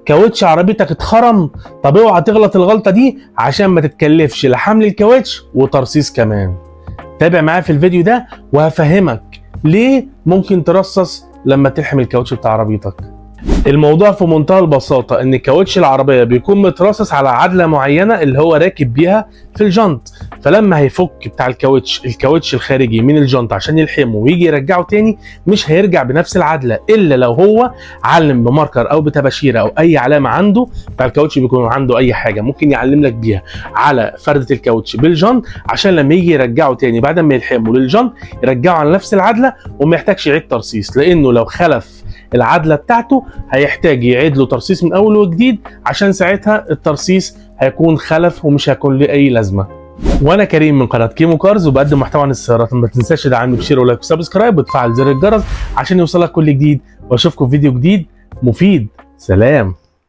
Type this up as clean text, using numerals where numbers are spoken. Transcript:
كاوتش عربيتك اتخرم؟ طب اوعى تغلط الغلطه دي عشان ما تتكلفش لا حمل الكاوتش وترصيص كمان. تابع معايا في الفيديو ده وهفهمك ليه ممكن ترصص لما تلحم الكاوتش بتاع عربيتك. الموضوع في منتهى البساطة، ان كاوتش العربية بيكون مترصص على عدلة معينة اللي هو راكب بيها في الجنط، فلما هيفك بتاع الكاوتش الخارجي من الجنط عشان يلحمه ويجي يرجعه تاني مش هيرجع بنفس العدلة، الا لو هو علم بماركر او بتباشيرة او اي علامة عنده. بتاع الكاوتش بيكون عنده اي حاجة ممكن يعلم لك بيها على فردة الكاوتش بالجنط عشان لما يجي يرجعه تاني بعد ما يلحمه للجنط يرجعه على نفس العدلة وما يحتاجش يعيد ترصيص، لانه لو خلف العدلة بتاعته هيحتاج يعيد له ترصيص من اول وجديد، عشان ساعتها الترصيص هيكون خلف ومش هيكون له اي لازمه. وانا كريم من قناه كيمو كارز وبقدم محتوى عن السيارات. ما تنساش تدعمني بشير ولايك وسبسكرايب وتفعل زر الجرس عشان يوصلك كل جديد، واشوفكم في فيديو جديد مفيد. سلام.